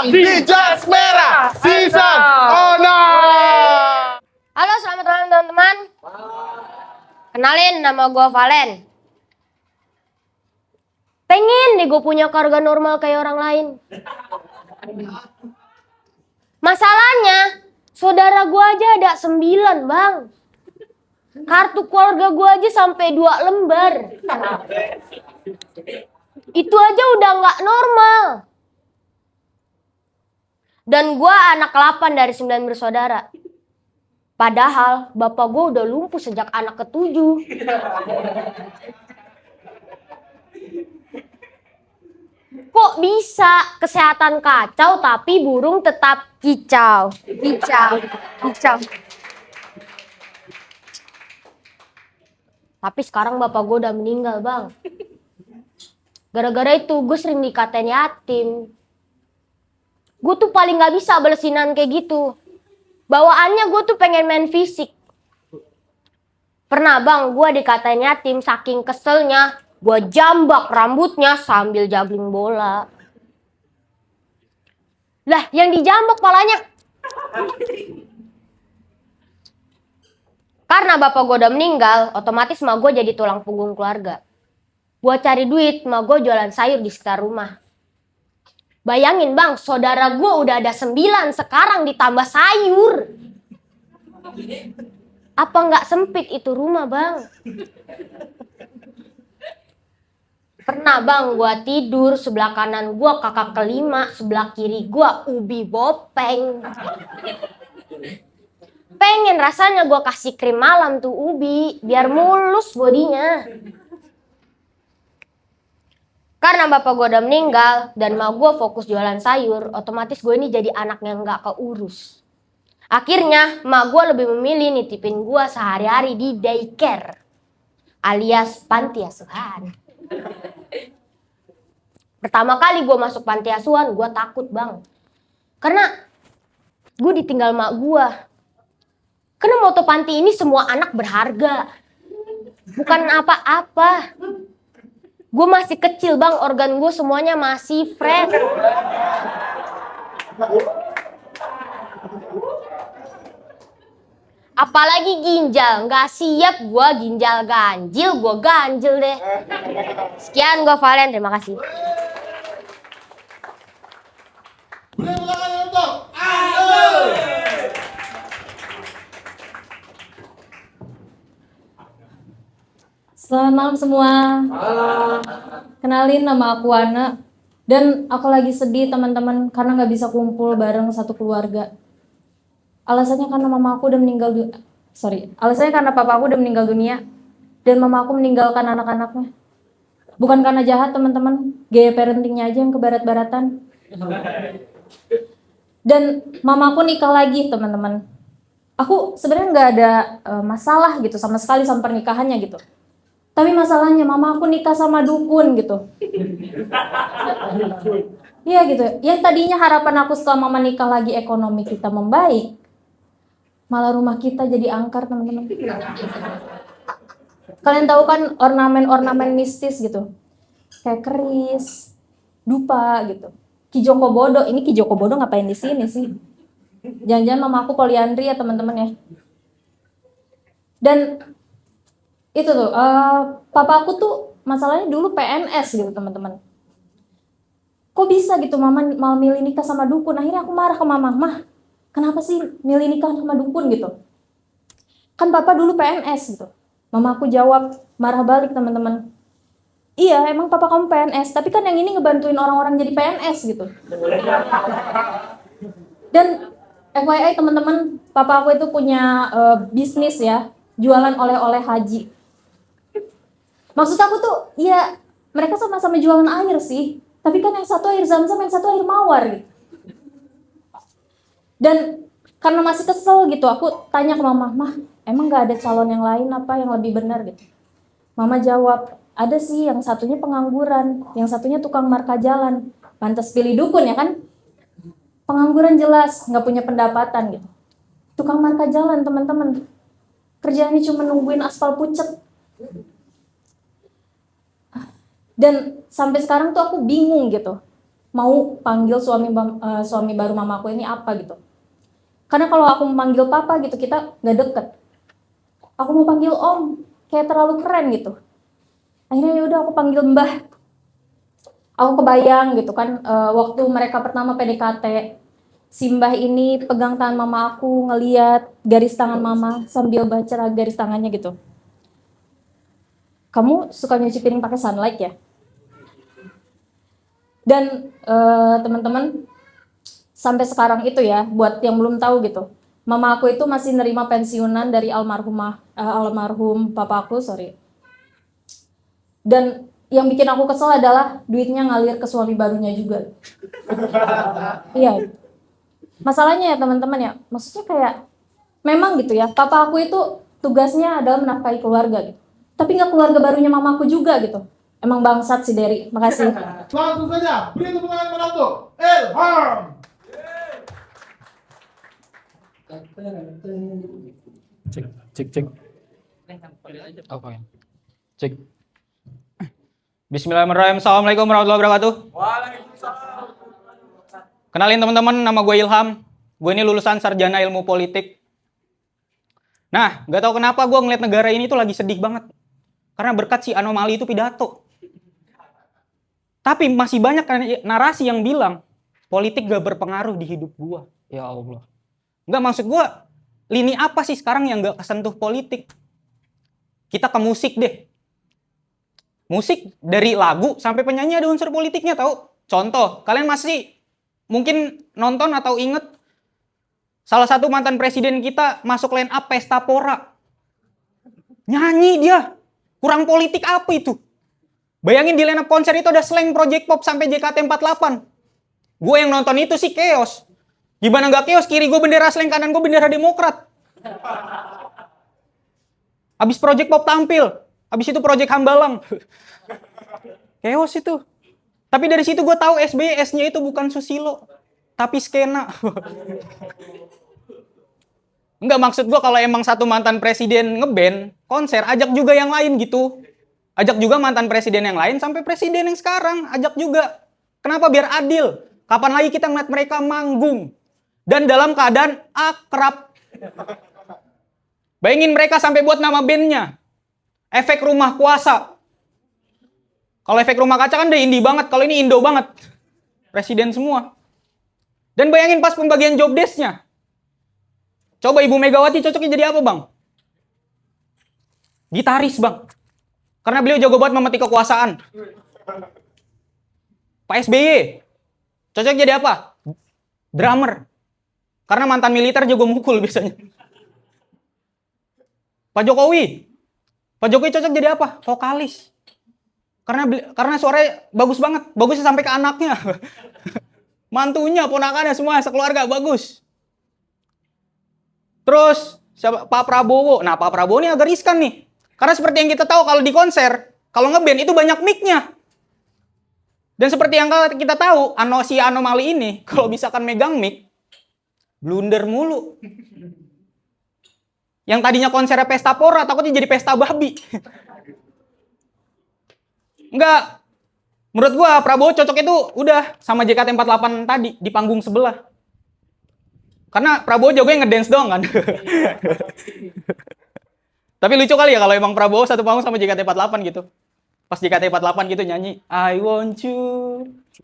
Datang di Jas Merah Season Honor. Halo, selamat malam teman-teman. Kenalin, nama gue Valen. Pengen nih gue punya keluarga normal kayak orang lain. Masalahnya, saudara gue aja ada 9, bang. Kartu keluarga gue aja sampai 2 lembar. Itu aja udah gak normal. Dan gue anak 8 dari 9 bersaudara. Padahal bapak gue udah lumpuh sejak anak ke-7. Kok bisa kesehatan kacau tapi burung tetap kicau? Kicau. Tapi sekarang bapak gue udah meninggal, bang. Gara-gara itu gue sering dikatain yatim. Gue tuh paling gak bisa balesinan kayak gitu. Bawaannya gue tuh pengen main fisik. Pernah bang, gue dikatain yatim, saking keselnya gue jambak rambutnya sambil juggling bola. Lah, yang dijambak palanya. Karena bapak gue udah meninggal, otomatis mak gue jadi tulang punggung keluarga. Buat cari duit, mak gue jualan sayur di sekitar rumah. Bayangin bang, saudara gue udah ada 9, sekarang ditambah sayur. Apa nggak sempit itu rumah, bang? Pernah bang, gue tidur, sebelah kanan gue kakak kelima, sebelah kiri gue ubi bopeng. Pengen rasanya gue kasih krim malam tuh ubi, biar mulus bodinya. Karena bapak gue udah meninggal dan mak gue fokus jualan sayur, otomatis gue ini jadi anak yang gak keurus. Akhirnya mak gue lebih memilih nitipin gue sehari-hari di daycare alias panti asuhan. Pertama kali gue masuk panti asuhan gue takut bang. Karena gue ditinggal mak gue. Karena moto panti ini semua anak berharga. Bukan apa-apa. Gue masih kecil bang, organ gue semuanya masih fresh. Apalagi ginjal, gak siap gue ginjal ganjil, gue ganjil deh. Sekian gue Valen, terima kasih. Selamat malam semua. Kenalin, nama aku Ana. Dan aku lagi sedih teman-teman karena gak bisa kumpul bareng satu keluarga. Alasannya karena Alasannya karena papa aku udah meninggal dunia. Dan mama aku meninggalkan anak-anaknya. Bukan karena jahat teman-teman. Gaya parentingnya aja yang kebarat-baratan. Dan mama aku nikah lagi teman-teman. Aku sebenarnya gak ada masalah gitu sama sekali sama pernikahannya gitu. Tapi masalahnya mama aku nikah sama dukun gitu. Iya gitu. Yang tadinya harapan aku setelah mama nikah lagi ekonomi kita membaik, malah rumah kita jadi angker teman-teman. Kalian tahu kan ornamen-ornamen mistis gitu. Kayak keris, dupa gitu. Ki Joko Bodo, ini Ki Joko Bodo ngapain di sini sih? Jangan-jangan mama aku poliandri ya teman-teman ya. Dan itu tuh, papa aku tuh masalahnya dulu PNS gitu teman-teman. Kok bisa gitu mama mau milih nikah sama dukun? Akhirnya aku marah ke mama, mah kenapa sih milih nikah sama dukun gitu? Kan papa dulu PNS gitu. Mama aku jawab, marah balik teman-teman. Iya emang papa kamu PNS, tapi kan yang ini ngebantuin orang-orang jadi PNS gitu. Dan FYI teman-teman, papa aku itu punya bisnis ya, jualan oleh-oleh haji. Maksud aku tuh, ya mereka sama-sama jualan air sih. Tapi kan yang satu air zam-zam, yang satu air mawar gitu. Dan karena masih kesel gitu, aku tanya ke mama, mah emang gak ada calon yang lain apa yang lebih benar gitu. Mama jawab, ada sih yang satunya pengangguran, yang satunya tukang marka jalan. Pantas pilih dukun ya kan? Pengangguran jelas, gak punya pendapatan gitu. Tukang marka jalan teman-teman. Kerjaannya cuma nungguin aspal pucet. Dan sampai sekarang tuh aku bingung gitu. mau panggil suami baru mamaku ini apa gitu. Karena kalau aku memanggil papa gitu, kita nggak deket. Aku mau panggil om, kayak terlalu keren gitu. Akhirnya ya udah aku panggil mbah. Aku kebayang gitu kan, waktu mereka pertama PDKT, si mbah ini pegang tangan mama aku, ngeliat garis tangan mama sambil baca garis tangannya gitu. Kamu suka nyuci piring pakai Sunlight ya? Dan teman-teman, sampai sekarang itu ya, buat yang belum tahu gitu, mama aku itu masih nerima pensiunan dari almarhum papaku, sorry. Dan yang bikin aku kesel adalah duitnya ngalir ke suami barunya juga. Iya. Masalahnya ya teman-teman ya, maksudnya kayak memang gitu ya, papa aku itu tugasnya adalah menafkahi keluarga gitu. Tapi nggak keluarga barunya mamaku juga gitu. Emang bangsat si Derry. Makasih. Langsung saja, beri tepuk tangan menantu Ilham. Cek. Oke. Cek. Bismillahirrahmanirrahim. Assalamualaikum warahmatullahi wabarakatuh. Waalaikumsalam. Kenalin teman-teman, nama gue Ilham. Gue ini lulusan sarjana ilmu politik. Nah, gak tahu kenapa gue ngeliat negara ini tuh lagi sedih banget. Karena berkat si anomali itu pidato. Tapi masih banyak narasi yang bilang politik gak berpengaruh di hidup gue. Ya Allah. Enggak, maksud gue, lini apa sih sekarang yang gak kesentuh politik? Kita ke musik deh. Musik dari lagu sampai penyanyi ada unsur politiknya tahu. Contoh, kalian masih mungkin nonton atau inget salah satu mantan presiden kita masuk line up pesta pora. Nyanyi dia. Kurang politik apa itu? Bayangin di line up konser itu ada slang Project Pop sampai JKT48. Gue yang nonton itu sih chaos. Gimana gak chaos? Kiri gue bendera slang, kanan gue bendera Demokrat. Habis Project Pop tampil, habis itu Project Hambalang. Chaos itu. Tapi dari situ gue tahu SBY S-nya itu bukan Susilo, tapi skena. Enggak, maksud gue kalau emang satu mantan presiden ngeband konser, ajak juga yang lain gitu. Ajak juga mantan presiden yang lain sampai presiden yang sekarang, ajak juga. Kenapa? Biar adil. Kapan lagi kita ngeliat mereka manggung dan dalam keadaan akrab. Bayangin mereka sampai buat nama bandnya Efek Rumah Kuasa. Kalau Efek Rumah Kaca kan udah indie banget, kalau ini Indo banget. Presiden semua. Dan bayangin pas pembagian job desk-nya. Coba Ibu Megawati cocoknya jadi apa, Bang? Gitaris, Bang. Karena beliau jago banget memetik kekuasaan. Pak SBY cocok jadi apa? Drummer. Karena mantan militer jago mukul biasanya. Pak Jokowi cocok jadi apa? Vokalis. Karena suaranya bagus banget. Bagusnya sampai ke anaknya. Mantunya, ponakannya semua sekeluarga bagus. Terus Pak Prabowo. Nah, Pak Prabowo ini agak riskan nih. Karena seperti yang kita tahu kalau di konser, kalau ngeband itu banyak mic-nya. Dan seperti yang kita tahu, si anomali ini kalau misalkan megang mic, blunder mulu. Yang tadinya konsernya pesta pora, takutnya jadi pesta babi. Enggak. Menurut gua Prabowo cocok itu udah sama JKT48 tadi di panggung sebelah. Karena Prabowo jagonya ngedance doang kan. Tapi lucu kali ya kalau emang Prabowo satu panggung sama JKT48 gitu. Pas JKT48 gitu nyanyi I want you.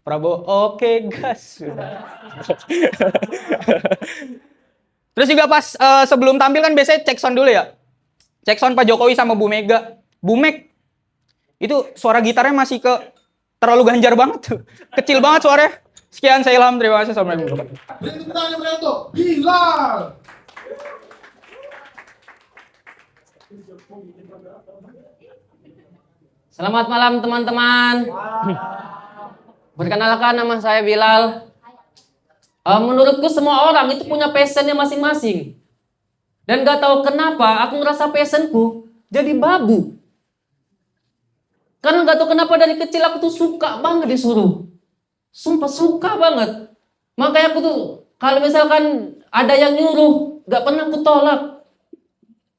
Prabowo oke, gas. Terus juga pas sebelum tampil kan biasanya cek sound dulu ya. Cek sound Pak Jokowi sama Bu Mega. Bu Meg itu suara gitarnya masih terlalu ganjar banget. Kecil banget suaranya. Sekian, saya Ilham, terima kasih. Assalamualaikum. Beri tepuk tangan yang meriah untuk Bilal. Selamat malam teman-teman. Perkenalkan, nama saya Bilal. Menurutku semua orang itu punya passionnya masing-masing. Dan gak tahu kenapa aku ngerasa passionku jadi babu. Karena gak tahu kenapa dari kecil aku tuh suka banget disuruh. Sumpah suka banget. Makanya aku tuh kalau misalkan ada yang nyuruh gak pernah aku tolak.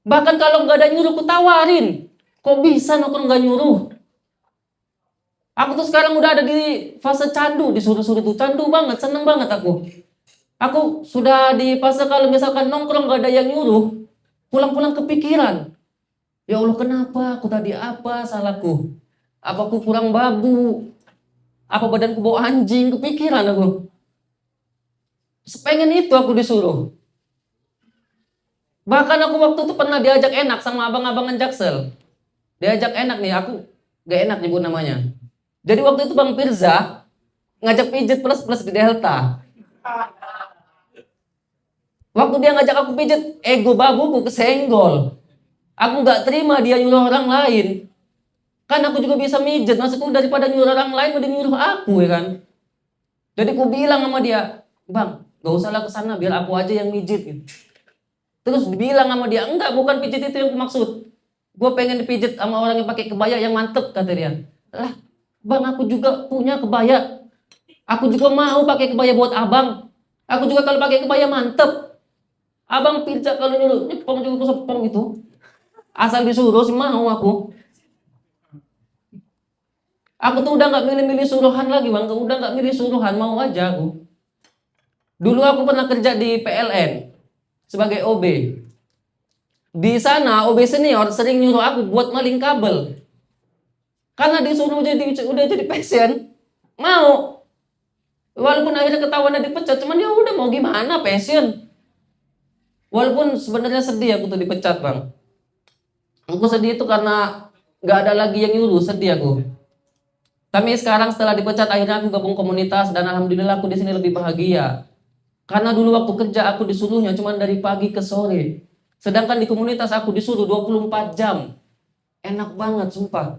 Bahkan kalau gak ada nyuruh aku tawarin. Kok bisa nongkrong gak nyuruh? Aku tuh sekarang udah ada di fase candu, disuruh-suruh tuh. Candu banget, seneng banget aku. Aku sudah di fase kalau misalkan nongkrong gak ada yang nyuruh, pulang-pulang kepikiran. Ya Allah, kenapa? Aku tadi apa salahku? Apa aku kurang babu? Apa badanku bau anjing? Kepikiran aku. Sepengen itu aku disuruh. Bahkan aku waktu itu pernah diajak enak sama abang-abangan Jaksel. Diajak enak nih, aku gak enak nyebut namanya. Jadi waktu itu Bang Firza ngajak pijet plus di Delta. Waktu dia ngajak aku pijet, ego babuku kesenggol. Aku gak terima dia nyuruh orang lain. Kan aku juga bisa mijet, maksudku daripada nyuruh orang lain, mending nyuruh aku ya kan. Jadi aku bilang sama dia, Bang, gak usah lah kesana, biar aku aja yang mijet. Gitu. Terus dibilang sama dia, enggak, bukan pijet itu yang aku maksud. Gue pengen dipijet sama orang yang pakai kebaya yang mantep, kata dia. Lah, Bang, aku juga punya kebaya. Aku juga mau pakai kebaya buat abang. Aku juga kalau pakai kebaya mantep. Abang pijak kalau nyuruh, nyepong juga sepong itu. Asal disuruh sih mau aku. Aku tuh udah gak milih-milih suruhan lagi bang. Udah gak milih suruhan, mau aja aku. Dulu aku pernah kerja di PLN. Sebagai OB. Di sana OB senior sering nyuruh aku buat maling kabel. Karena disuruh udah jadi passion, mau. Walaupun akhirnya ketahuan dipecat, cuman ya udah mau gimana passion. Walaupun sebenarnya sedih aku tuh dipecat bang. Aku sedih itu karena nggak ada lagi yang nyuruh, sedih aku. Tapi sekarang setelah dipecat akhirnya aku gabung komunitas dan alhamdulillah aku di sini lebih bahagia. Karena dulu waktu kerja aku disuruhnya cuma dari pagi ke sore. Sedangkan di komunitas aku disuruh 24 jam. Enak banget sumpah.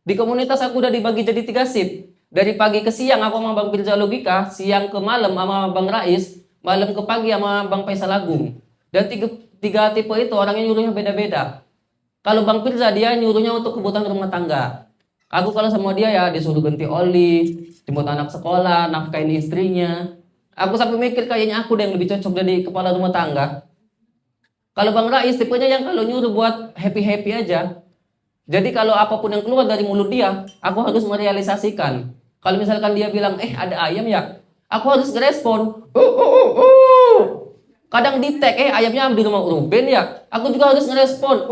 Di komunitas aku udah dibagi jadi 3 shift. Dari pagi ke siang aku sama Bang Firza Logika, siang ke malam sama Bang Rais, malam ke pagi sama Bang Faisal Agung. Dan tiga tipe itu orangnya nyuruhnya beda-beda. Kalau Bang Firza dia nyuruhnya untuk kebutuhan rumah tangga. Aku kalau sama dia ya disuruh ganti oli, jemput anak sekolah, nafkain istrinya. Aku sampai mikir kayaknya aku deh yang lebih cocok jadi kepala rumah tangga. Kalau Bang Rais tipenya yang kalau nyuruh buat happy-happy aja. Jadi kalau apapun yang keluar dari mulut dia, aku harus merealisasikan. Kalau misalkan dia bilang, ada ayam ya, aku harus ngerespon. Kadang di tag, ayamnya di rumah Ruben ya, aku juga harus ngerespon.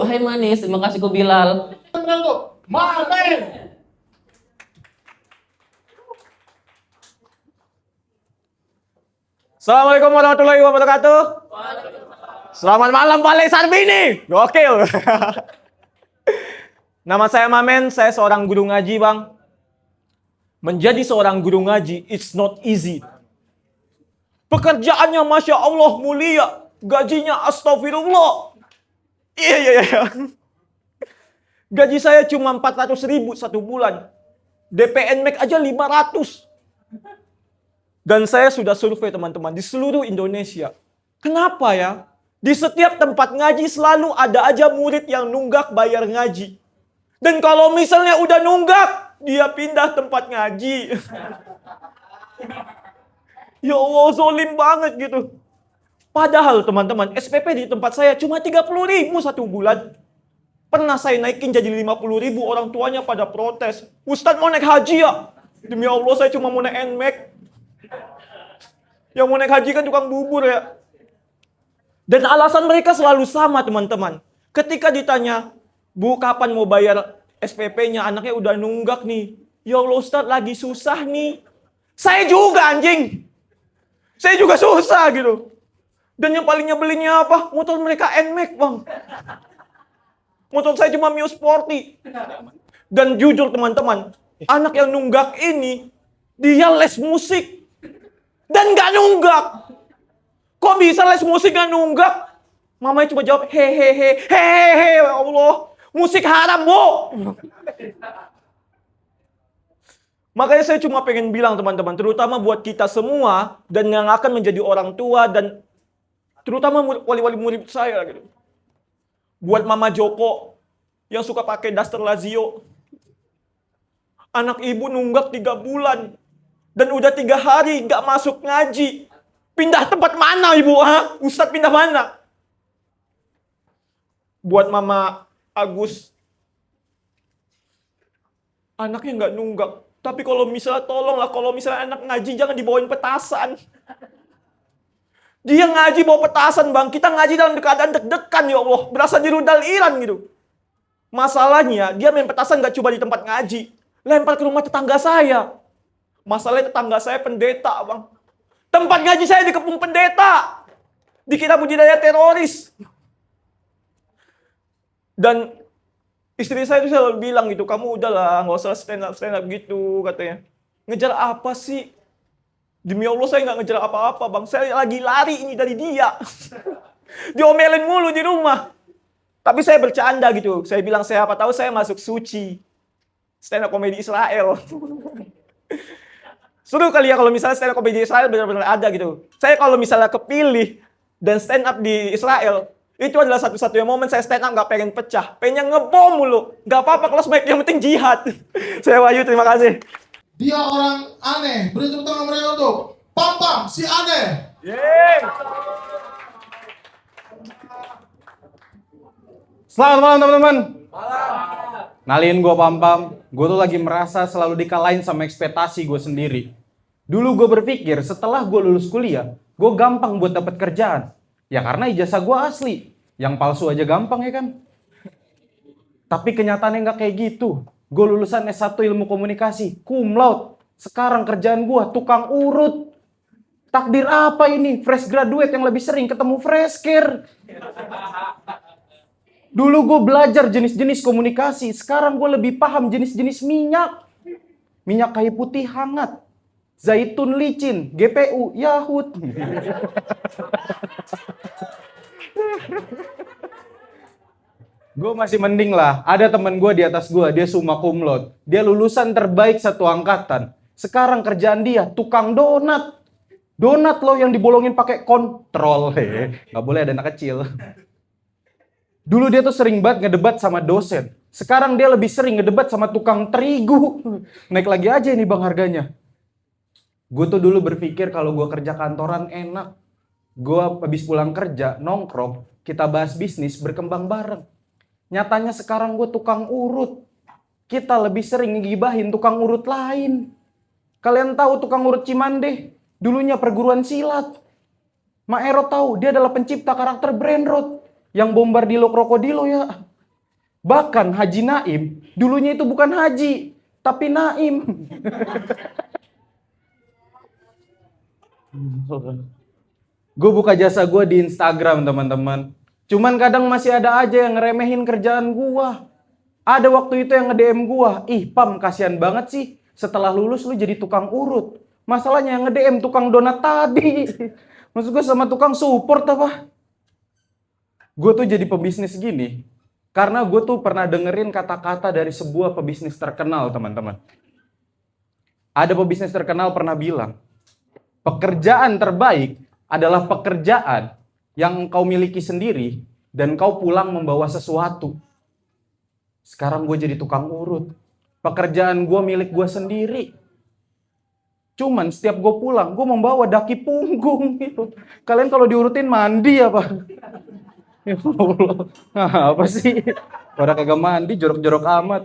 Hai manis, terima kasih ku Bilal. Menantu, Mamen. Assalamualaikum warahmatullahi wabarakatuh. Selamat malam Pak Sarbini. Gokil. Nama saya Mamen, saya seorang guru ngaji, Bang. Menjadi seorang guru ngaji, it's not easy. Pekerjaannya Masya Allah mulia. Gajinya astagfirullah. Iya. Gaji saya cuma 400.000 satu bulan. DPN Max aja 500. Dan saya sudah survei teman-teman di seluruh Indonesia. Kenapa ya? Di setiap tempat ngaji selalu ada aja murid yang nunggak bayar ngaji. Dan kalau misalnya udah nunggak, dia pindah tempat ngaji. Ya Allah, zolim banget gitu. Padahal teman-teman, SPP di tempat saya cuma 30.000 satu bulan. Pernah saya naikin jadi 50.000, orang tuanya pada protes. Ustadz mau naik haji ya? Demi Allah saya cuma mau naik NMAX. Yang mau naik haji kan tukang bubur ya. Dan alasan mereka selalu sama teman-teman. Ketika ditanya, Bu kapan mau bayar SPP-nya? Anaknya udah nunggak nih. Ya Allah Ustadz lagi susah nih. Saya juga anjing. Saya juga susah gitu. Dan yang paling nyebelinnya apa? Motor mereka NMAX bang. Motor saya cuma Mio Sporty. Dan jujur teman-teman, anak yang nunggak ini, dia les musik. Dan gak nunggak. Kok bisa les musik gak nunggak? Mamanya cuma jawab, hehehe, hehehe, ya Allah. Musik haram, Bu. Makanya saya cuma pengen bilang teman-teman, terutama buat kita semua, dan yang akan menjadi orang tua, dan terutama wali-wali murid saya gitu. Buat Mama Joko, yang suka pakai daster Lazio. Anak ibu nunggak 3 bulan. Dan udah 3 hari gak masuk ngaji. Pindah tempat mana ibu? Ha? Ustadz pindah mana? Buat Mama Agus. anaknya nggak nunggak. Tapi kalau misalnya tolonglah, kalau misalnya anak ngaji jangan dibawain petasan. Dia ngaji bawa petasan bang, kita ngaji dalam keadaan deg-degan ya Allah, berasa dirudal Iran gitu. Masalahnya dia main petasan nggak coba di tempat ngaji, lempar ke rumah tetangga saya. Masalahnya tetangga saya pendeta bang. Tempat ngaji saya dikepung pendeta. Dikira budidaya teroris. Dan istri saya itu selalu bilang gitu, kamu udahlah nggak usah stand up gitu katanya. Ngejar apa sih? Demi Allah saya nggak ngejar apa-apa bang. Saya lagi lari ini dari dia. Diomelin mulu di rumah. Tapi saya bercanda gitu. Saya bilang siapa tahu saya masuk suci. Stand up komedi Israel. Seru kali ya kalau misalnya stand up komedi Israel benar-benar ada gitu. Saya kalau misalnya kepilih dan stand up di Israel, itu adalah satu-satunya momen saya stand up gak pengen pecah. Pengen ngebom mulu. Gak apa-apa kalau baik, yang penting jihad. Saya Wahyu, terima kasih. Dia orang aneh. Beri tepuk tangan mereka untuk Pam si aneh. Yeay. Selamat malam teman-teman. Nalin gue Pam. Gue tuh lagi merasa selalu dikalahin sama ekspektasi gue sendiri. Dulu gue berpikir setelah gue lulus kuliah, gue gampang buat dapat kerjaan. Ya karena ijazah gue asli. Yang palsu aja gampang ya kan. Tapi kenyataannya nggak kayak gitu. Gue lulusan S1 ilmu komunikasi, cum laude. Sekarang kerjaan gue tukang urut. Takdir apa ini? Fresh graduate yang lebih sering ketemu fresker. Dulu gue belajar jenis-jenis komunikasi, sekarang gue lebih paham jenis-jenis minyak. Minyak kayu putih hangat, zaitun licin, GPU, Yahut. Gue masih mending lah, ada temen gue di atas gue, dia summa cum laude. Dia lulusan terbaik satu angkatan. Sekarang kerjaan dia tukang donat. Donat loh yang dibolongin pakai kontrol. Gak boleh ada anak kecil. Dulu dia tuh sering banget ngedebat sama dosen. Sekarang dia lebih sering ngedebat sama tukang terigu. Naik lagi aja ini bang harganya. Gue tuh dulu berpikir kalau gue kerja kantoran enak. Gue habis pulang kerja, nongkrong, kita bahas bisnis, berkembang bareng. Nyatanya sekarang gue tukang urut. Kita lebih sering ngibahin tukang urut lain. Kalian tahu tukang urut Cimande? Dulunya perguruan silat. Ma Ero tahu, dia adalah pencipta karakter Brainrot. Yang Bombardilo Krokodilo ya. Bahkan Haji Naim, dulunya itu bukan Haji, tapi Naim. Gue buka jasa gue di Instagram teman-teman. Cuman kadang masih ada aja yang ngeremehin kerjaan gue. Ada waktu itu yang nge-DM gue, ih Pam kasihan banget sih. Setelah lulus lu jadi tukang urut. Masalahnya yang nge-DM tukang donat tadi. Maksud gue sama tukang support apa? Gue tuh jadi pebisnis gini. Karena gue tuh pernah dengerin kata-kata dari sebuah pebisnis terkenal teman-teman. Ada pebisnis terkenal pernah bilang, pekerjaan terbaik adalah pekerjaan yang kau miliki sendiri dan kau pulang membawa sesuatu. Sekarang gue jadi tukang urut. Pekerjaan gue milik gue sendiri. Cuman setiap gue pulang, gue membawa daki punggung gitu. Kalian kalau diurutin mandi apa? Ya Allah, apa sih? Pada kagak mandi, jorok-jorok amat.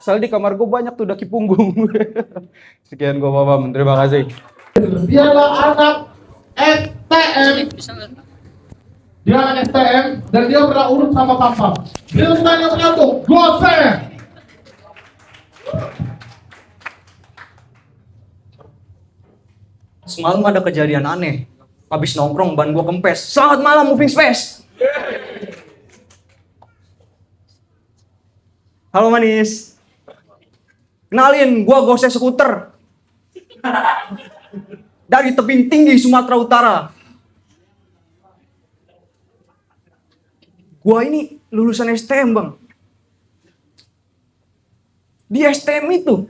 Soalnya di kamar gue banyak tuh daki punggung. Sekian gue Pam, terima kasih. Dialah anak STM. Dia anak STM dan dia pernah urut sama Pam. Dia tanya untuk Gose. Semalam ada kejadian aneh. Habis nongkrong ban gua kempes. Selamat malam Moving Space. Halo manis. Kenalin, gua Gose skuter. Dari tebing tinggi Sumatera Utara. Gua ini lulusan STM, Bang. Di STM itu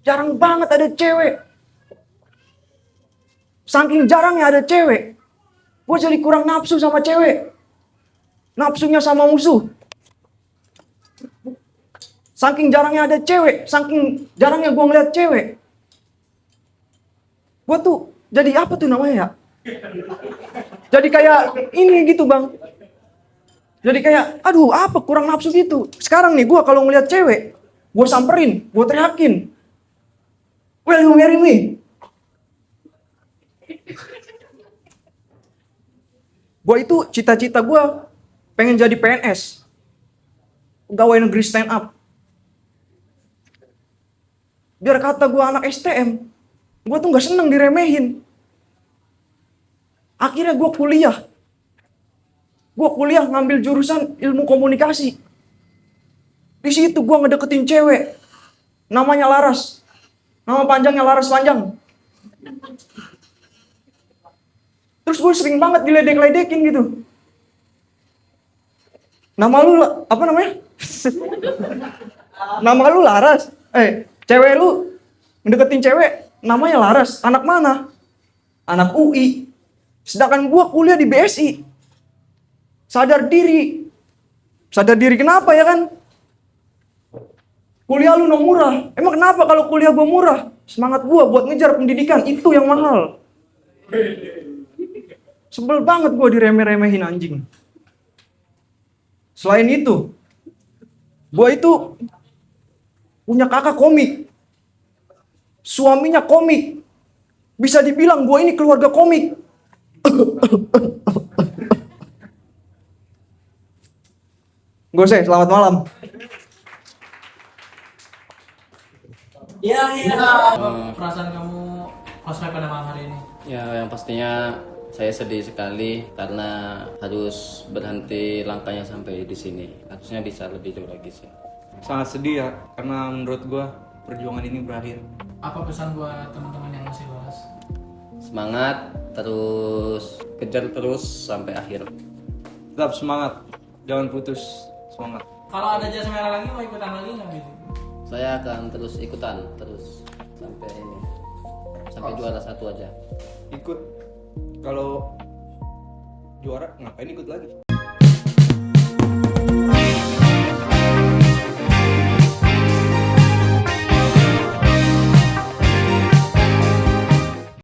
jarang banget ada cewek. Saking jarangnya ada cewek, gue jadi kurang nafsu sama cewek. Nafsunya sama musuh. Saking jarangnya ada cewek, saking jarangnya gue ngeliat cewek. Gue tuh jadi apa tuh namanya ya? Jadi kayak ini gitu bang. Jadi kayak, aduh apa kurang nafsu gitu. Sekarang nih gue kalau ngeliat cewek, Gue samperin, gue teriakin. Will you marry me? Gue itu cita-cita gue pengen jadi PNS. Pegawai negeri stand up. Biar kata gue anak STM, gue tuh gak seneng diremehin. Akhirnya gue kuliah. Gue kuliah ngambil jurusan ilmu komunikasi. Di situ gue ngedeketin cewek. Namanya Laras. Nama panjangnya Laras Panjang. Terus gue sering banget diledek-ledekin gitu. Nama lu apa namanya? Nama lu Laras. Cewek lu ngedeketin cewek namanya Laras. Anak mana? Anak UI. Sedangkan gue kuliah di BSI. Sadar diri. Sadar diri kenapa ya kan? Kuliah lu murah. Emang kenapa kalau kuliah gue murah? Semangat gue buat ngejar pendidikan itu yang mahal. Sebel banget gue diremeh-remehin anjing. Selain itu, gue itu punya kakak komik. Suaminya komik. Bisa dibilang gue ini keluarga komik. Gose, selamat malam. Perasaan kamu prospek pada malam hari ini? Ya, yang pastinya saya sedih sekali karena harus berhenti langkahnya sampai di sini. Harusnya bisa lebih jauh lagi sih. Sangat sedih ya, karena menurut gua perjuangan ini berakhir. Apa pesan buat teman-teman yang masih lolos? Semangat, terus kejar terus sampai akhir. Tetap semangat, jangan putus semangat. Kalau ada jas merah lagi, mau ikutan lagi nggak, Bin? Saya akan terus ikutan terus sampai ini, sampai juara 1 aja. Ikut, kalau juara ngapain ikut lagi?